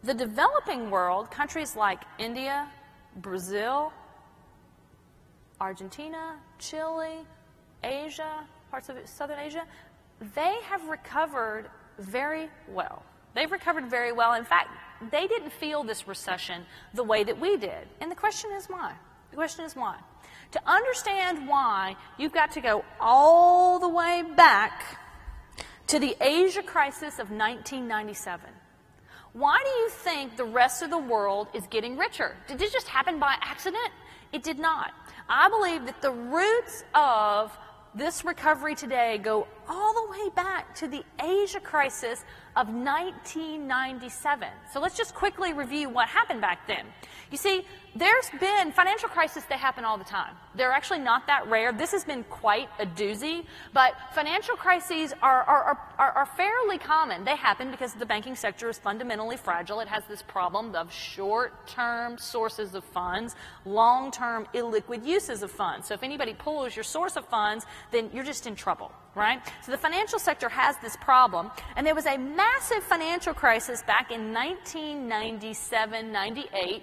The developing world, countries like India, Brazil, Argentina, Chile, Asia, parts of Southern Asia, they have recovered very well. They've recovered very well. In fact, they didn't feel this recession the way that we did. And the question is why? The question is why? To understand why, you've got to go all the way back to the Asia crisis of 1997. Why do you think the rest of the world is getting richer? Did this just happen by accident? It did not. I believe that the roots of this recovery today go all the way back to the Asia crisis of 1997. So let's just quickly review what happened back then. You see, there's been financial crises, they happen all the time. They're actually not that rare. This has been quite a doozy, but financial crises are fairly common. They happen because the banking sector is fundamentally fragile. It has this problem of short-term sources of funds, long-term illiquid uses of funds. So if anybody pulls your source of funds, then you're just in trouble, right? So the financial sector has this problem, and there was a massive financial crisis back in 1997-98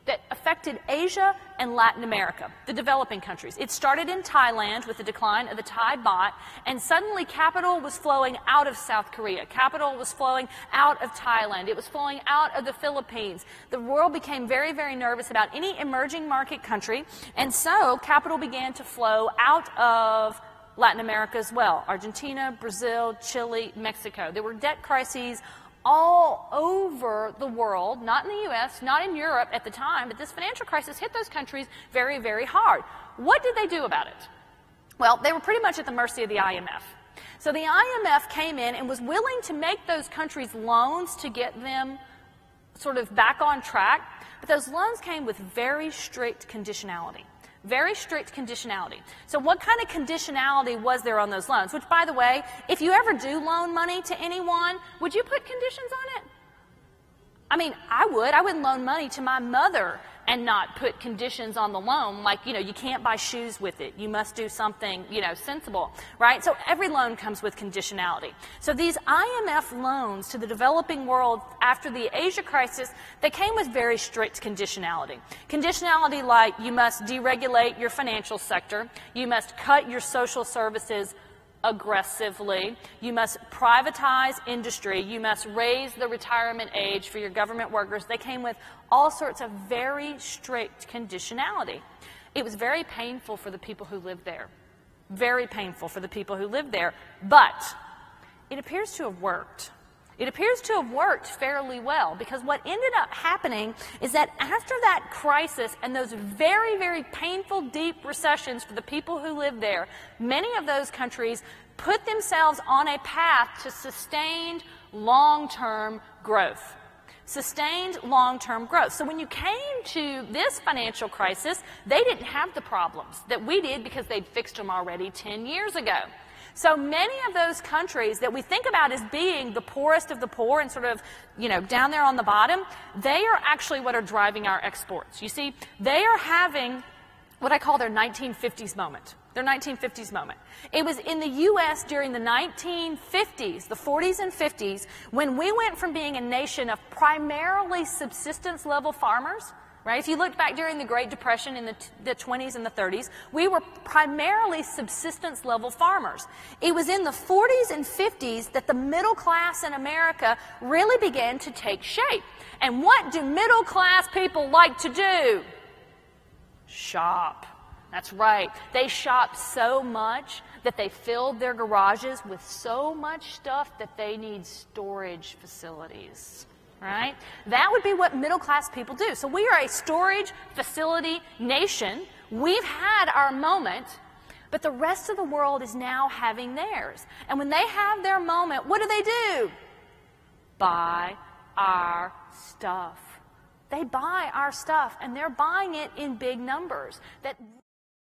that affected Asia and Latin America, the developing countries. It started in Thailand with the decline of the Thai baht, and suddenly capital was flowing out of South Korea. Capital was flowing out of Thailand. It was flowing out of the Philippines. The world became very, very nervous about any emerging market country, and so capital began to flow out of Latin America as well. Argentina, Brazil, Chile, Mexico. There were debt crises all over the world, not in the U.S., not in Europe at the time, but this financial crisis hit those countries very, very hard. What did they do about it? Well, they were pretty much at the mercy of the IMF. So the IMF came in and was willing to make those countries loans to get them sort of back on track, but those loans came with very strict conditionality. Very strict conditionality. So what kind of conditionality was there on those loans? Which, by the way, if you ever do loan money to anyone, would you put conditions on it? I mean, I would. I wouldn't loan money to my mother and not put conditions on the loan, like, you can't buy shoes with it. You must do something, sensible, right? So every loan comes with conditionality. So these IMF loans to the developing world after the Asia crisis, they came with very strict conditionality. Conditionality like you must deregulate your financial sector, you must cut your social services aggressively, you must privatize industry, you must raise the retirement age for your government workers. They came with all sorts of very strict conditionality. It was very painful for the people who lived there. Very painful for the people who lived there. But it appears to have worked. It appears to have worked fairly well, because what ended up happening is that after that crisis and those very, very painful, deep recessions for the people who lived there, many of those countries put themselves on a path to sustained long-term growth. Sustained long-term growth. So when you came to this financial crisis, they didn't have the problems that we did because they'd fixed them already 10 years ago. So many of those countries that we think about as being the poorest of the poor and sort of, down there on the bottom, they are actually what are driving our exports. You see, they are having what I call their 1950s moment. Their 1950s moment. It was in the U.S. during the 1950s, the 40s and 50s, when we went from being a nation of primarily subsistence-level farmers. Right? If you looked back during the Great Depression in the 20s and the 30s, we were primarily subsistence-level farmers. It was in the 40s and 50s that the middle class in America really began to take shape. And what do middle-class people like to do? Shop. That's right. They shop so much that they filled their garages with so much stuff that they need storage facilities. Right? That would be what middle-class people do. So we are a storage facility nation. We've had our moment, but the rest of the world is now having theirs. And when they have their moment, what do? Buy our stuff. They buy our stuff, and they're buying it in big numbers. That